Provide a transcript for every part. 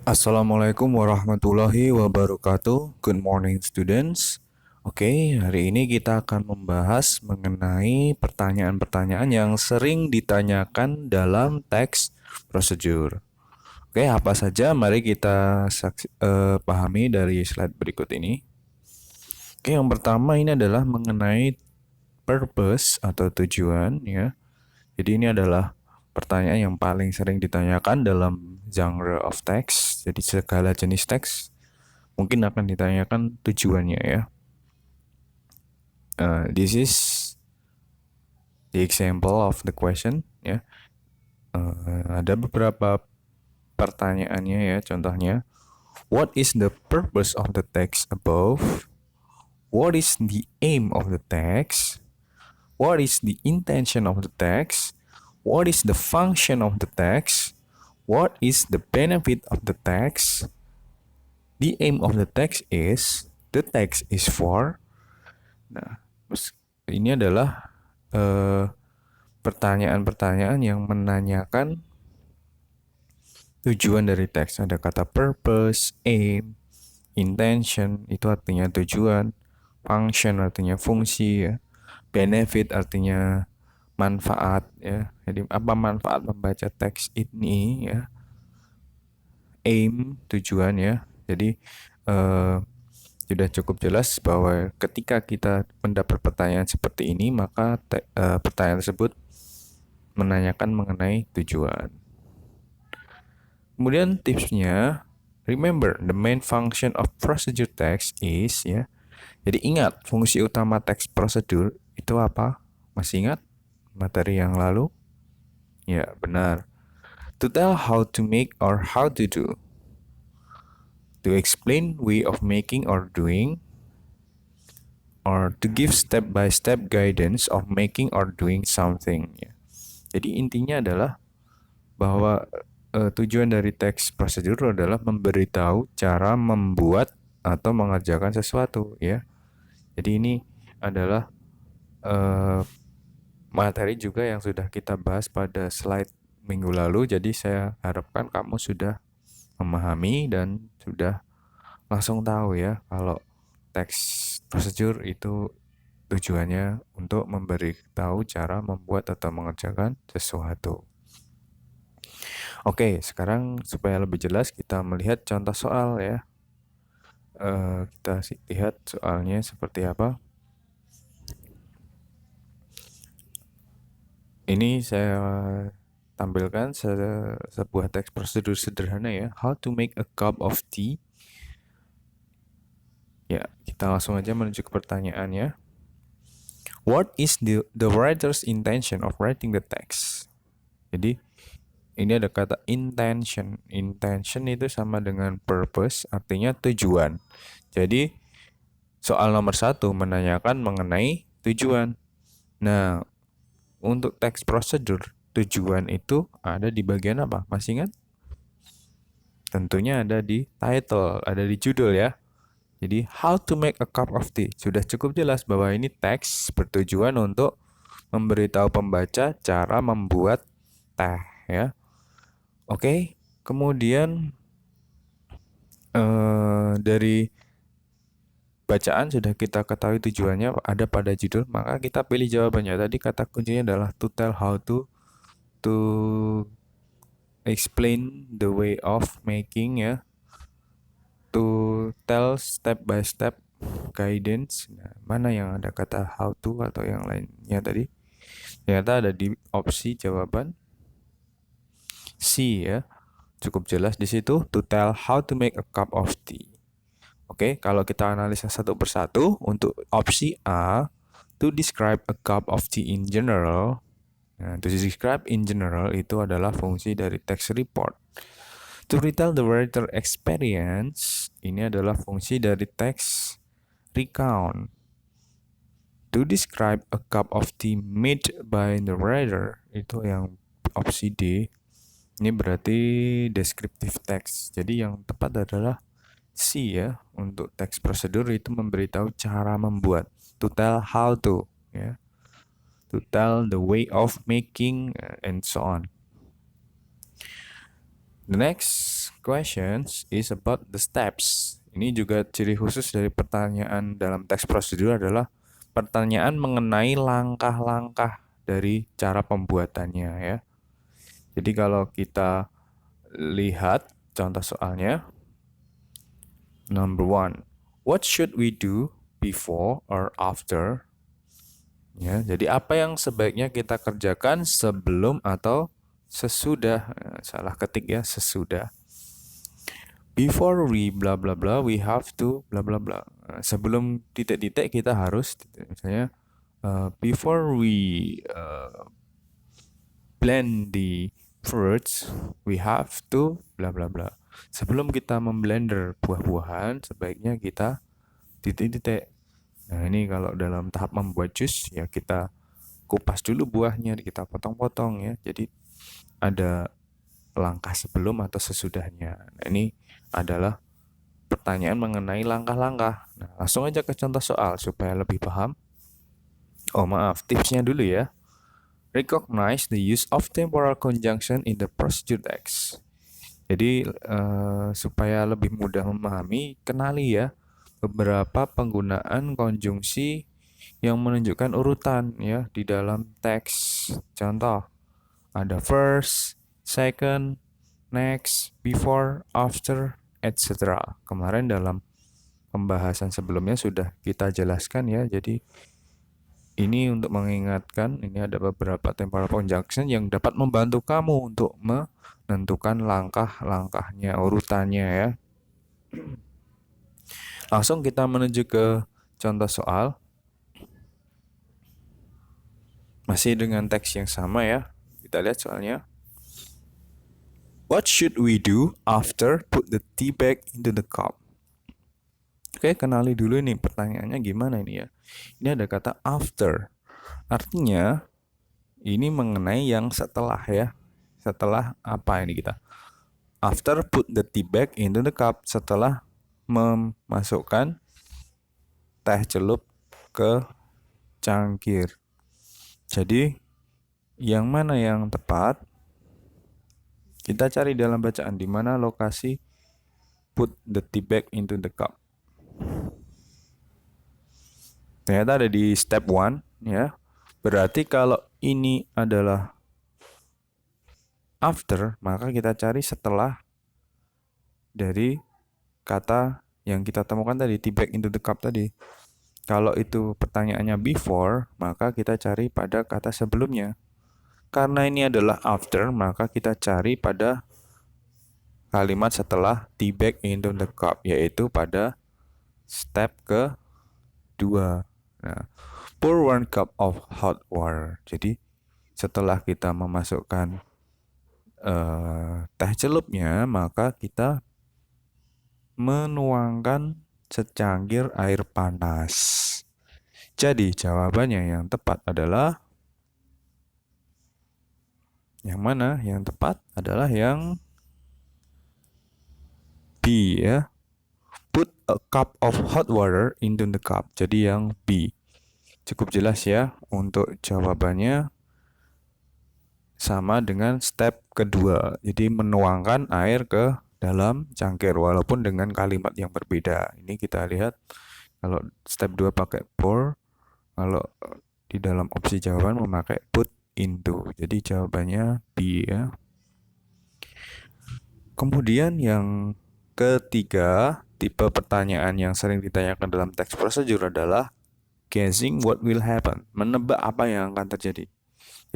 Assalamualaikum warahmatullahi wabarakatuh. Good morning students. Oke, hari ini kita akan membahas mengenai pertanyaan-pertanyaan yang sering ditanyakan dalam teks prosedur. Oke, apa saja? Mari kita pahami dari slide berikut ini. Oke, yang pertama ini adalah mengenai purpose atau tujuan ya. Jadi ini adalah pertanyaan yang paling sering ditanyakan dalam genre of text. Jadi segala jenis teks mungkin akan ditanyakan tujuannya ya. This is the example of the question ya. Ada beberapa pertanyaannya ya. Contohnya, what is the purpose of the text above? What is the aim of the text? What is the intention of the text? What is the function of the text? What is the benefit of the text? The aim of the text is, the text is for. Nah, ini adalah pertanyaan-pertanyaan yang menanyakan tujuan dari teks. Ada kata purpose, aim, intention, itu artinya tujuan, function artinya fungsi, ya. Benefit artinya manfaat, ya. Jadi apa manfaat membaca teks ini, ya? Aim, tujuan, ya. Jadi sudah cukup jelas bahwa ketika kita mendapat pertanyaan seperti ini, maka pertanyaan tersebut menanyakan mengenai tujuan. Kemudian tipsnya, remember the main function of procedure text is ya. Jadi ingat fungsi utama teks prosedur itu apa? Masih ingat materi yang lalu? Ya, benar. To tell how to make or how to do. To explain way of making or doing, or to give step-by-step guidance of making or doing something. Ya. Jadi intinya adalah bahwa tujuan dari teks prosedur adalah memberitahu cara membuat atau mengerjakan sesuatu ya. Jadi ini adalah uh, materi juga yang sudah kita bahas pada slide minggu lalu. Jadi saya harapkan kamu sudah memahami dan sudah langsung tahu ya kalau teks prosedur itu tujuannya untuk memberitahu cara membuat atau mengerjakan sesuatu. Oke, sekarang supaya lebih jelas kita melihat contoh soal ya. Kita lihat soalnya seperti apa. Ini saya tampilkan sebuah teks prosedur sederhana ya. How to make a cup of tea. Ya, kita langsung aja menuju ke pertanyaannya. What is the writer's intention of writing the text? Jadi, ini ada kata intention. Intention itu sama dengan purpose, artinya tujuan. Jadi, soal nomor 1 menanyakan mengenai tujuan. Nah, untuk teks prosedur, tujuan itu ada di bagian apa? Masih ingat? Tentunya ada di title, ada di judul ya. Jadi, how to make a cup of tea. Sudah cukup jelas bahwa ini teks bertujuan untuk memberitahu pembaca cara membuat teh ya. Oke, kemudian dari bacaan sudah kita ketahui tujuannya ada pada judul, maka kita pilih jawabannya. Tadi kata kuncinya adalah to tell how to explain the way of making ya, to tell step by step guidance. Nah, mana yang ada kata how to atau yang lainnya tadi? Ternyata ada di opsi jawaban C ya. Cukup jelas di situ to tell how to make a cup of tea. Oke, kalau kita analisa satu persatu untuk opsi A, to describe a cup of tea in general. Nah, to describe in general itu adalah fungsi dari text report. To retell the writer experience, ini adalah fungsi dari text recount. To describe a cup of tea made by the writer, itu yang opsi D. Ini berarti descriptive text. Jadi yang tepat adalah C ya. Untuk teks prosedur itu memberitahu cara membuat. To tell how to ya. To tell the way of making and so on. The next questions is about the steps. Ini juga ciri khusus dari pertanyaan dalam teks prosedur adalah pertanyaan mengenai langkah-langkah dari cara pembuatannya ya. Jadi kalau kita lihat contoh soalnya, number 1, what should we do before or after? Ya, jadi apa yang sebaiknya kita kerjakan sebelum atau sesudah? Salah ketik ya, sesudah. Before we bla bla bla, we have to bla bla bla. Sebelum titik-titik kita harus, misalnya, before we blend the fruits, we have to bla bla bla. Sebelum kita memblender buah-buahan, sebaiknya kita titik-titik. Nah, ini kalau dalam tahap membuat jus ya kita kupas dulu buahnya, kita potong-potong ya. Jadi ada langkah sebelum atau sesudahnya. Nah, ini adalah pertanyaan mengenai langkah-langkah. Nah, langsung aja ke contoh soal supaya lebih paham. Oh, maaf, tipsnya dulu ya. Recognize the use of temporal conjunction in the procedure text. Jadi supaya lebih mudah memahami, kenali ya beberapa penggunaan konjungsi yang menunjukkan urutan ya di dalam teks. Contoh, ada first, second, next, before, after, etc. Kemarin dalam pembahasan sebelumnya sudah kita jelaskan ya. Jadi ini untuk mengingatkan, ini ada beberapa temporal conjunction yang dapat membantu kamu untuk menentukan langkah-langkahnya, urutannya ya. Langsung kita menuju ke contoh soal. Masih dengan teks yang sama ya. Kita lihat soalnya. What should we do after put the tea bag into the cup? Oke, kenali dulu nih pertanyaannya gimana ini ya. Ini ada kata after. Artinya ini mengenai yang setelah ya. Setelah apa ini kita? After put the tea bag into the cup. Setelah memasukkan teh celup ke cangkir. Jadi yang mana yang tepat? Kita cari dalam bacaan di mana lokasi put the tea bag into the cup. Ternyata ada di step 1 ya. Berarti kalau ini adalah after, maka kita cari setelah dari kata yang kita temukan tadi, tea bag into the cup tadi. Kalau itu pertanyaannya before, maka kita cari pada kata sebelumnya. Karena ini adalah after, maka kita cari pada kalimat setelah tea bag into the cup, yaitu pada step kedua. Nah, pour 1 cup of hot water. Jadi setelah kita memasukkan teh celupnya, maka kita menuangkan secangkir air panas. Jadi jawabannya yang tepat adalah yang mana? Yang tepat adalah yang B ya. Put a cup of hot water into the cup. Jadi yang B. Cukup jelas ya untuk jawabannya sama dengan step kedua. Jadi menuangkan air ke dalam cangkir walaupun dengan kalimat yang berbeda. Ini kita lihat kalau step 2 pakai pour, kalau di dalam opsi jawaban memakai put into. Jadi jawabannya B ya. Kemudian yang ketiga, tipe pertanyaan yang sering ditanyakan dalam teks prosedur adalah guessing what will happen, menebak apa yang akan terjadi.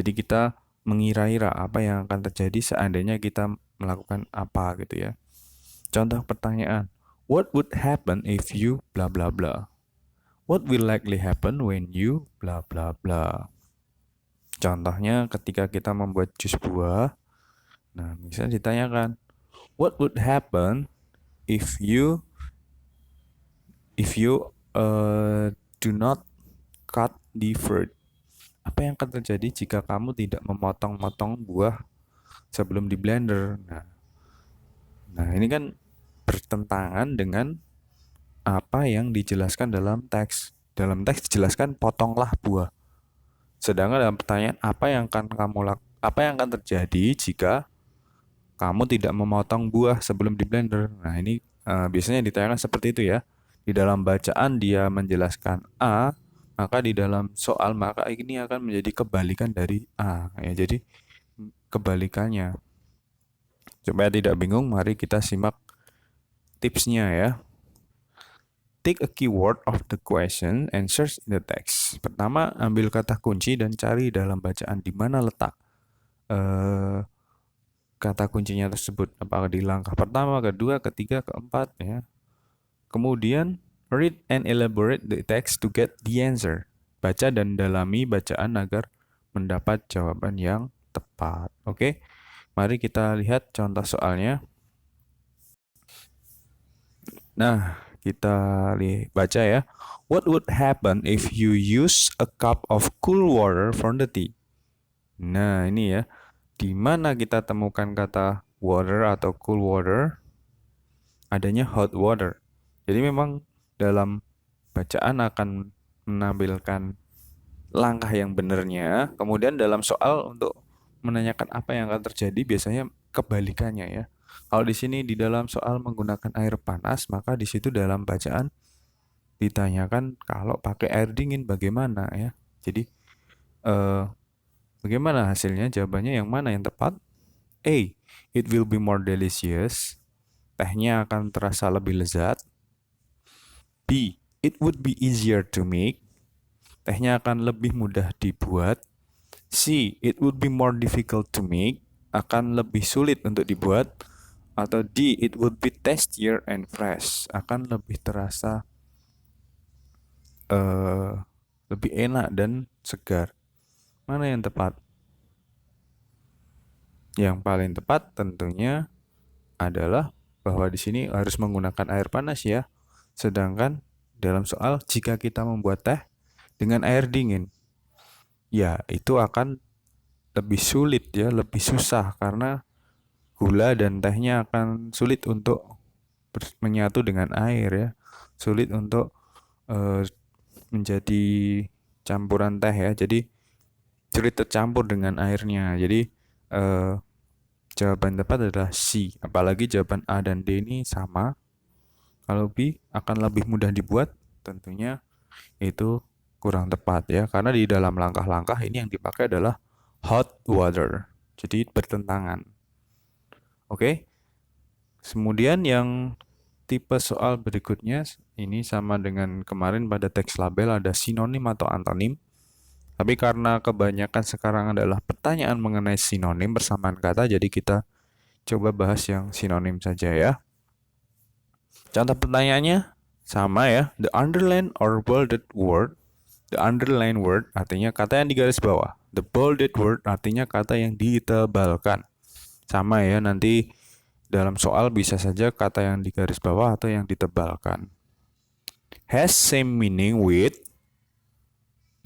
Jadi kita mengira-ira apa yang akan terjadi seandainya kita melakukan apa gitu ya. Contoh pertanyaan, what would happen if you bla bla bla? What will likely happen when you bla bla bla? Contohnya ketika kita membuat jus buah, nah bisa ditanyakan, what would happen if you do not cut the fruit? Apa yang akan terjadi jika kamu tidak memotong-motong buah sebelum di blender? Nah, ini kan bertentangan dengan apa yang dijelaskan dalam teks. Dalam teks dijelaskan potonglah buah. Sedangkan dalam pertanyaan apa yang akan terjadi jika kamu tidak memotong buah sebelum di blender. Nah, ini biasanya ditanyakan seperti itu ya. Di dalam bacaan dia menjelaskan A, maka di dalam soal maka ini akan menjadi kebalikan dari A ya. Jadi kebalikannya. Supaya tidak bingung, mari kita simak tipsnya ya. Take a keyword of the question and search in the text. Pertama, ambil kata kunci dan cari dalam bacaan di mana letak kata kuncinya tersebut. Apakah di langkah pertama, kedua, ketiga, keempat ya. Kemudian, read and elaborate the text to get the answer. Baca dan dalami bacaan agar mendapat jawaban yang tepat. Oke, mari kita lihat contoh soalnya. Nah, kita baca ya. What would happen if you use a cup of cool water for the tea? Nah, ini ya. Di mana kita temukan kata water atau cool water? Adanya hot water. Jadi memang dalam bacaan akan menampilkan langkah yang benarnya. Kemudian dalam soal untuk menanyakan apa yang akan terjadi biasanya kebalikannya ya. Kalau di sini di dalam soal menggunakan air panas, maka di situ dalam bacaan ditanyakan kalau pakai air dingin bagaimana ya. Jadi bagaimana hasilnya? Jawabannya yang mana yang tepat? A. It will be more delicious. Tehnya akan terasa lebih lezat. B. It would be easier to make. Tehnya akan lebih mudah dibuat. C. It would be more difficult to make. Akan lebih sulit untuk dibuat. Atau D. It would be tastier and fresh. Akan lebih terasa lebih enak dan segar. Mana yang tepat? Yang paling tepat tentunya adalah bahwa di sini harus menggunakan air panas ya. Sedangkan dalam soal jika kita membuat teh dengan air dingin, ya itu akan lebih sulit ya, lebih susah karena gula dan tehnya akan sulit untuk menyatu dengan air ya. Sulit untuk menjadi campuran teh ya. Jadi sulit tercampur dengan airnya. Jadi jawaban tepat adalah C. Apalagi jawaban A dan D ini sama. Kalau B akan lebih mudah dibuat, tentunya itu kurang tepat ya. Karena di dalam langkah-langkah ini yang dipakai adalah hot water. Jadi bertentangan. Oke. Kemudian yang tipe soal berikutnya ini sama dengan kemarin pada teks label ada sinonim atau antonim. Tapi karena kebanyakan sekarang adalah pertanyaan mengenai sinonim bersamaan kata, jadi kita coba bahas yang sinonim saja ya. Contoh pertanyaannya sama ya. The underlined or bolded word. The underlined word artinya kata yang digaris bawah. The bolded word artinya kata yang ditebalkan. Sama ya, nanti dalam soal bisa saja kata yang digaris bawah atau yang ditebalkan. Has same meaning with.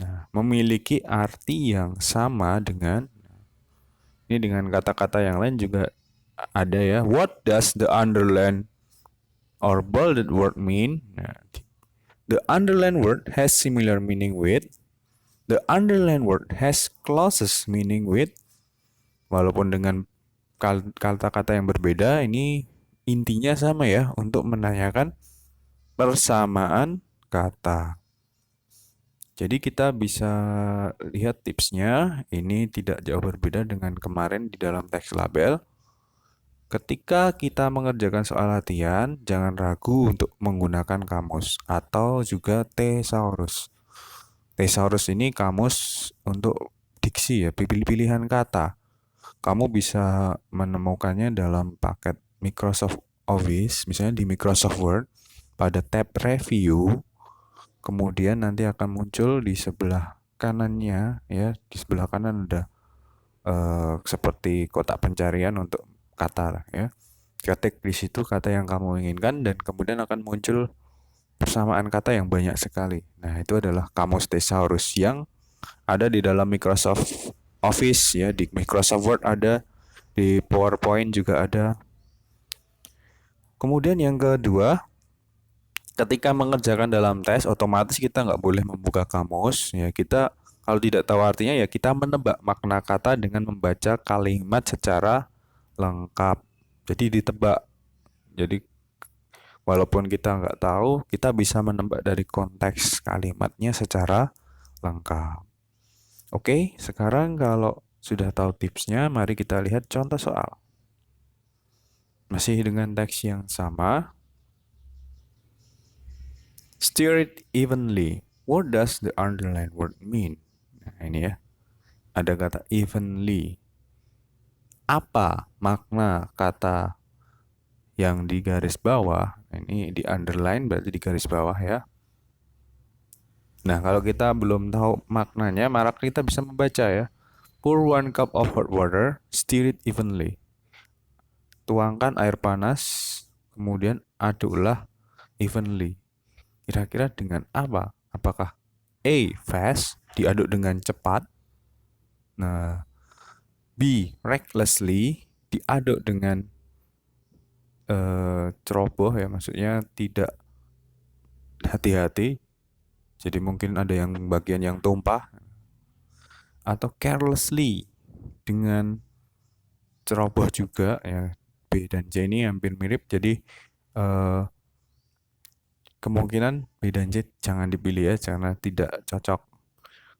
Nah, memiliki arti yang sama dengan. Ini dengan kata-kata yang lain juga ada ya. What does the underlined or bolded word mean? Nah, the underlined word has similar meaning with. The underlined word has closest meaning with. Walaupun dengan kata-kata yang berbeda, ini intinya sama ya untuk menanyakan persamaan kata. Jadi kita bisa lihat tipsnya, ini tidak jauh berbeda dengan kemarin di dalam teks label. Ketika kita mengerjakan soal latihan, jangan ragu untuk menggunakan kamus atau juga thesaurus. Thesaurus ini kamus untuk diksi ya, pilihan kata. Kamu bisa menemukannya dalam paket Microsoft Office, misalnya di Microsoft Word, pada tab Review. Kemudian nanti akan muncul di sebelah kanannya ya, di sebelah kanan ada seperti kotak pencarian untuk kata ya. Ketik di situ kata yang kamu inginkan dan kemudian akan muncul persamaan kata yang banyak sekali. Nah, itu adalah kamus thesaurus yang ada di dalam Microsoft Office ya, di Microsoft Word ada, di PowerPoint juga ada. Kemudian yang kedua, ketika mengerjakan dalam tes, otomatis kita nggak boleh membuka kamus. Ya, kita kalau tidak tahu artinya ya kita menebak makna kata dengan membaca kalimat secara lengkap. Jadi ditebak. Jadi walaupun kita nggak tahu, kita bisa menebak dari konteks kalimatnya secara lengkap. Oke, sekarang kalau sudah tahu tipsnya, mari kita lihat contoh soal. Masih dengan teks yang sama. Stir it evenly. What does the underlined word mean? Nah, ini ya. Ada kata evenly. Apa makna kata yang di garis bawah? Ini di underline berarti di garis bawah ya. Nah, kalau kita belum tahu maknanya, maka kita bisa membaca ya. Pour 1 cup of hot water, stir it evenly. Tuangkan air panas, kemudian aduklah evenly. Kira-kira dengan apa? Apakah A. Fast, diaduk dengan cepat. Nah, B. Recklessly, diaduk dengan ceroboh ya, maksudnya tidak hati-hati. Jadi mungkin ada yang bagian yang tumpah. Atau carelessly, dengan ceroboh juga ya. B dan C ini hampir mirip, jadi eh, kemungkinan B dan C jangan dipilih ya, karena tidak cocok.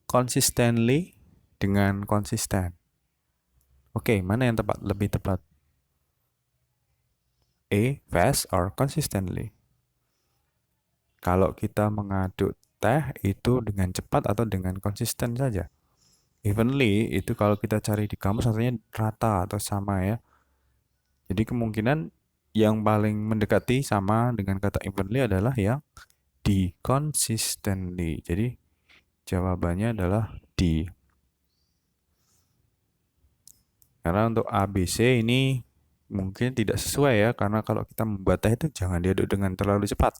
Consistently dengan konsisten. Oke, mana yang tepat? Lebih tepat. A. Fast or consistently. Kalau kita mengaduk teh itu dengan cepat atau dengan konsisten saja. Evenly itu kalau kita cari di kamus artinya rata atau sama ya. Jadi kemungkinan yang paling mendekati sama dengan kata evenly adalah yang D. Consistently. Jadi jawabannya adalah D. Karena untuk A, B, C ini mungkin tidak sesuai ya. Karena kalau kita membuat teh itu jangan diaduk dengan terlalu cepat.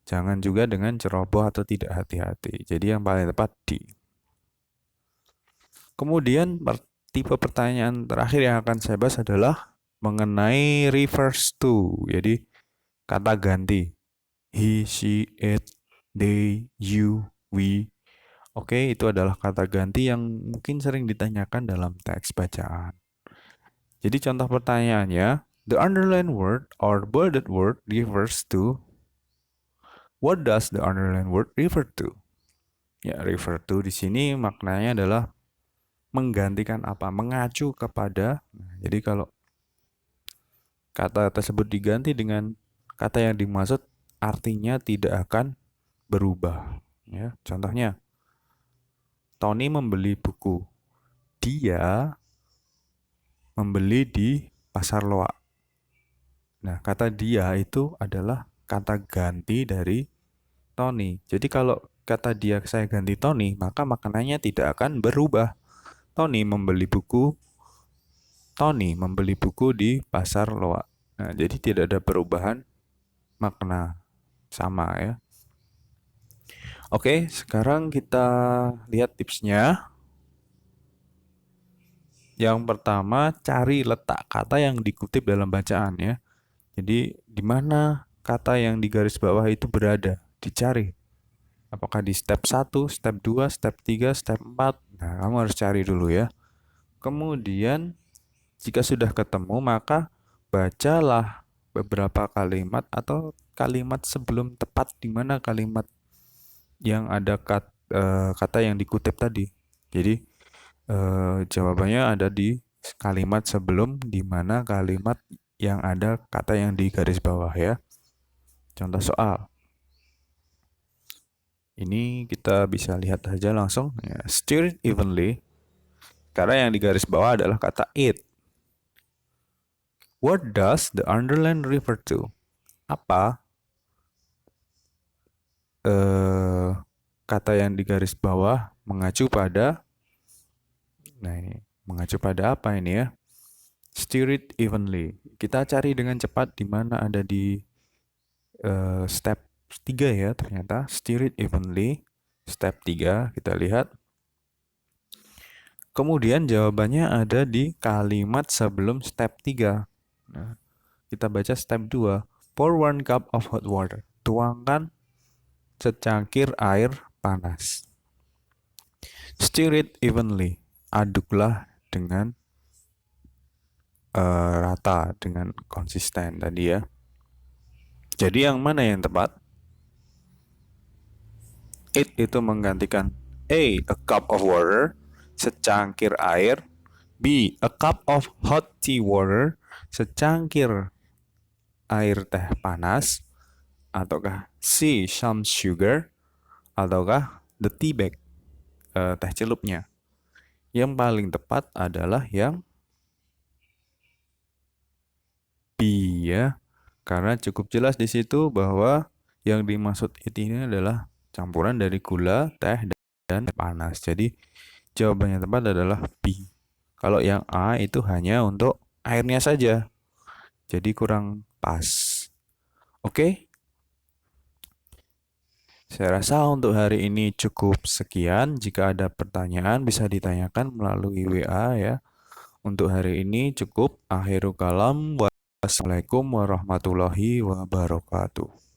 Jangan juga dengan ceroboh atau tidak hati-hati. Jadi yang paling tepat D. Kemudian tipe pertanyaan terakhir yang akan saya bahas adalah mengenai reverse to. Jadi kata ganti. He, she, it, they, you, we. Oke, itu adalah kata ganti yang mungkin sering ditanyakan dalam teks bacaan. Jadi contoh pertanyaannya, the underlined word or bolded word refers to. What does the underlined word refer to? Ya, refer to di sini maknanya adalah menggantikan apa? Mengacu kepada. Nah, jadi kalau kata tersebut diganti dengan kata yang dimaksud, artinya tidak akan berubah. Ya, contohnya, Tony membeli buku. Dia membeli di pasar loak. Nah, kata dia itu adalah kata ganti dari Tony. Jadi kalau kata dia saya ganti Tony, maka maknanya tidak akan berubah. Tony membeli buku. Tony membeli buku di pasar loak. Nah, jadi tidak ada perubahan makna, sama ya. Oke, sekarang kita lihat tipsnya. Yang pertama, cari letak kata yang dikutip dalam bacaan ya. Jadi, di mana kata yang di garis bawah itu berada? Dicari. Apakah di step 1, step 2, step 3, step 4? Nah, kamu harus cari dulu ya. Kemudian, jika sudah ketemu, maka bacalah beberapa kalimat atau kalimat sebelum tepat di mana kalimat yang ada kata yang dikutip tadi. Jadi, jawabannya ada di kalimat sebelum di mana kalimat yang ada kata yang di garis bawah ya. Contoh soal. Ini kita bisa lihat aja langsung ya. Stir it evenly. Karena yang di garis bawah adalah kata it. What does the underline refer to? Apa kata yang di garis bawah mengacu pada. Nah ini mengacu pada apa ini ya? Stir it evenly. Kita cari dengan cepat di mana ada di step 3 ya ternyata. Stir it evenly. Step 3 kita lihat. Kemudian jawabannya ada di kalimat sebelum step 3. Nah, kita baca step 2. Pour 1 cup of hot water. Tuangkan secangkir air panas. Stir it evenly. Aduklah dengan rata dengan konsisten tadi ya. Jadi yang mana yang tepat? It itu menggantikan A cup of water, secangkir air. B, a cup of hot tea water, secangkir air teh panas. Ataukah C, some sugar. Ataukah the tea bag, teh celupnya. Yang paling tepat adalah yang B ya. Karena cukup jelas di situ bahwa yang dimaksud ini adalah campuran dari gula, teh, dan panas. Jadi jawaban yang tepat adalah B. Kalau yang A itu hanya untuk airnya saja. Jadi kurang pas. Oke? Saya rasa untuk hari ini cukup sekian. Jika ada pertanyaan bisa ditanyakan melalui WA ya. Untuk hari ini cukup. Akhirul kalam. Wassalamualaikum warahmatullahi wabarakatuh.